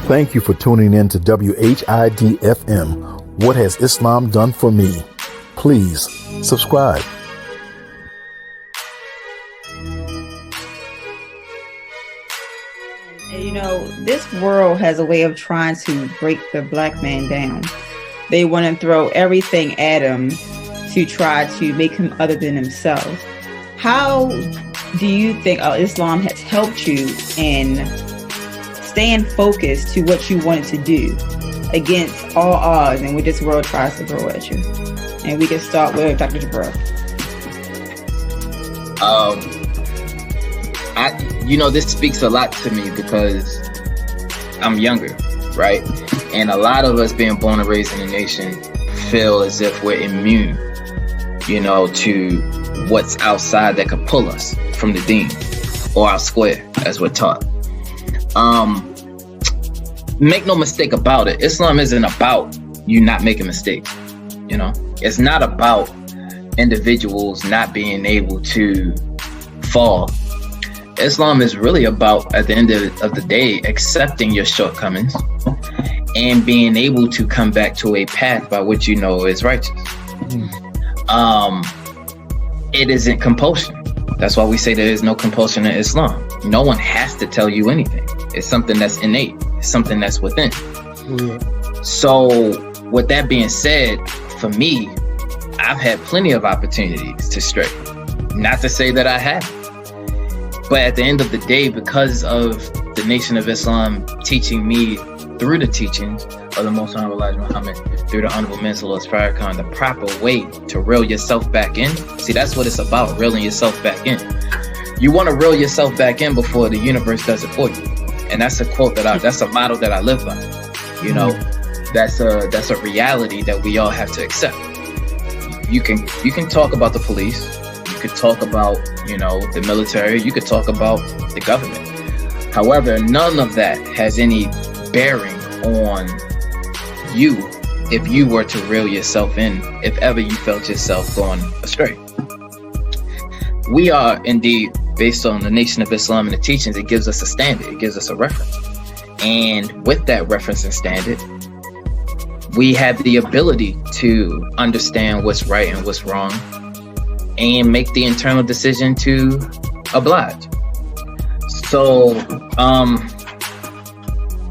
Thank you for tuning in to WHID-FM. What has Islam done for me? Please subscribe. And you know, this world has a way of trying to break the black man down. They want to throw everything at him to try to make him other than himself. How do you think Islam has helped you in staying focused to what you wanted to do against all odds and what this world tries to throw at you? And we can start with Dr. Jabril. This speaks a lot to me because I'm younger, right? And a lot of us being born and raised in the nation feel as if we're immune, to what's outside that could pull us from the deen or our square, as we're taught. Make no mistake about it. Islam isn't about you not making mistakes. It's not about individuals not being able to fall. Islam is really about, at the end of the day, accepting your shortcomings and being able to come back to a path by which you know is righteous. It isn't compulsion. That's why we say there is no compulsion in Islam. No one has to tell you anything. It's something that's innate. It's something that's within. So with that being said, for me, I've had plenty of opportunities to stray. Not to say that I haven't. But at the end of the day, because of the Nation of Islam teaching me through the teachings of the Most Honorable Elijah Muhammad, through the Honorable Minister Farrakhan, the proper way to reel yourself back in. See, that's what it's about, reeling yourself back in. You want to reel yourself back in before the universe does it for you. And that's a quote that's a motto that I live by. That's a reality that we all have to accept. You can talk about the police. You could talk about, the military. You could talk about the government. However, none of that has any bearing on you if you were to reel yourself in, if ever you felt yourself going astray. We are indeed, based on the Nation of Islam and the teachings, it gives us a standard. It gives us a reference. And with that reference and standard, we have the ability to understand what's right and what's wrong and make the internal decision to oblige. So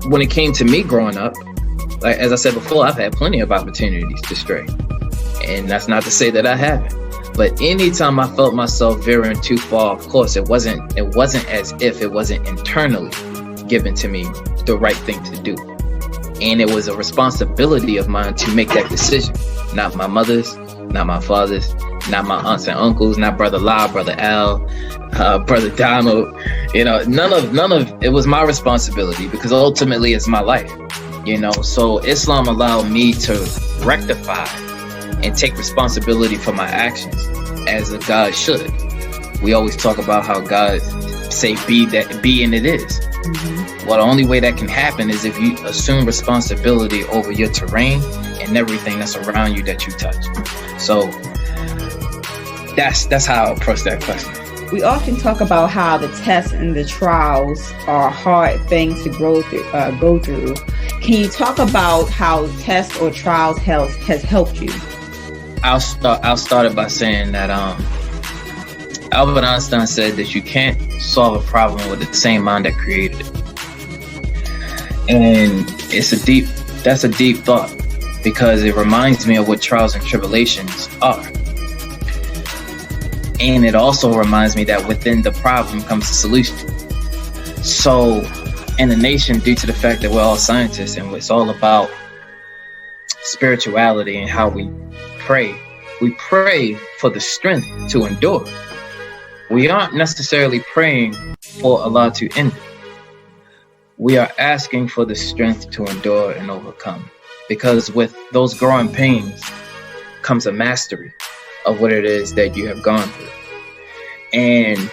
when it came to me growing up, like as I said before, I've had plenty of opportunities to stray. And that's not to say that I haven't. But anytime I felt myself veering too far, of course, it wasn't as if it wasn't internally given to me the right thing to do. And it was a responsibility of mine to make that decision. Not my mother's, not my father's, not my aunts and uncles, not Brother La, Brother Al, Brother Donald. None of it was my responsibility because ultimately it's my life. So Islam allowed me to rectify and take responsibility for my actions as a God should. We always talk about how God say be and it is. Well, the only way that can happen is if you assume responsibility over your terrain and everything that's around you that you touch. So that's how I approach that question. We often talk about how the tests and the trials are hard things to go through. Can you talk about how tests or trials has helped you? I'll start it by saying that Albert Einstein said that you can't solve a problem with the same mind that created it. And that's a deep thought because it reminds me of what trials and tribulations are. And it also reminds me that within the problem comes the solution. So in the nation, due to the fact that we're all scientists and it's all about spirituality and how we pray for the strength to endure. We aren't necessarily praying for Allah to end it. We are asking for the strength to endure and overcome. Because with those growing pains comes a mastery of what it is that you have gone through. And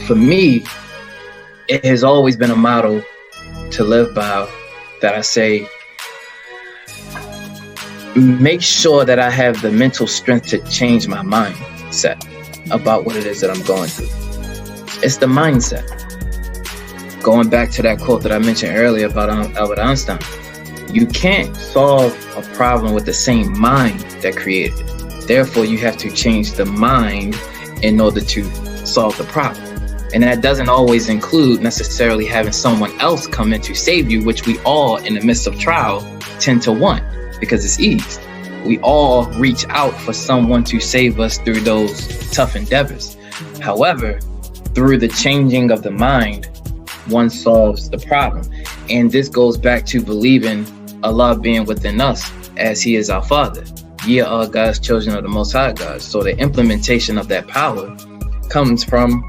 for me, it has always been a motto to live by that I say, make sure that I have the mental strength to change my mindset about what it is that I'm going through. It's the mindset. going back to that quote that I mentioned earlier about Albert Einstein, you can't solve a problem with the same mind that created it. Therefore, you have to change the mind in order to solve the problem. And that doesn't always include necessarily having someone else come in to save you, which we all, in the midst of trial, tend to want because it's ease. We all reach out for someone to save us through those tough endeavors. However, through the changing of the mind, one solves the problem. And this goes back to believing Allah being within us as He is our Father. Ye are God's children of the Most High God. So the implementation of that power comes from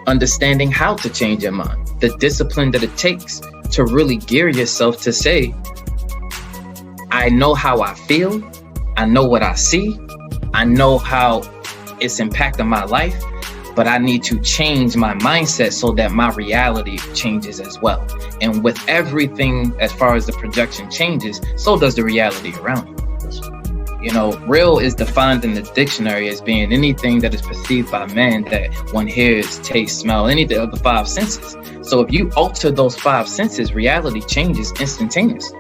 understanding how to change your mind, the discipline that it takes to really gear yourself to say, I know how I feel, I know what I see, I know how it's impacting my life, but I need to change my mindset so that my reality changes as well. And with everything, as far as the projection changes, so does the reality around you. You know, real is defined in the dictionary as being anything that is perceived by man that one hears, tastes, smell, any of the five senses. So if you alter those five senses, reality changes instantaneously.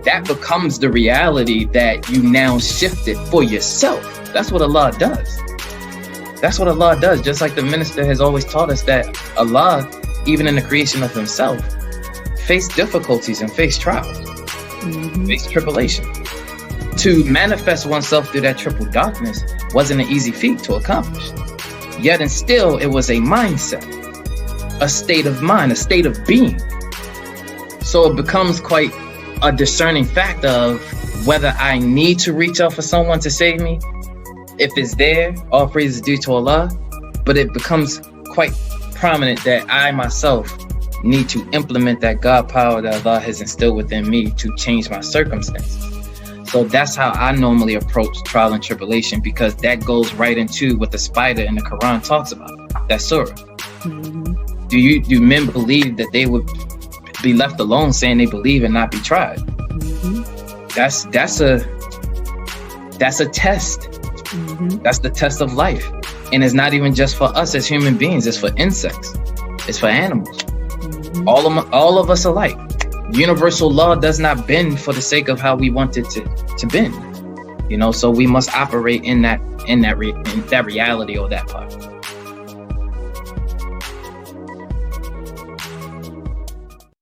That becomes the reality that you now shifted for yourself. That's what Allah does. That's what Allah does. Just like the minister has always taught us that Allah, even in the creation of Himself, faced difficulties and faced trials, faced tribulation. To manifest oneself through that triple darkness wasn't an easy feat to accomplish. Yet and still, it was a mindset, a state of mind, a state of being. So it becomes quite a discerning factor of whether I need to reach out for someone to save me. If it's there, all praise is due to Allah. But it becomes quite prominent that I myself need to implement that God power that Allah has instilled within me to change my circumstances. So that's how I normally approach trial and tribulation, because that goes right into what the spider in the Quran talks about, that surah. Do men believe that they would be left alone saying they believe and not be tried? That's a test. That's the test of life. And it's not even just for us as human beings, it's for insects, it's for animals. All of us alike. Universal law does not bend for the sake of how we want it to bend, you know. So we must operate in that reality or that part.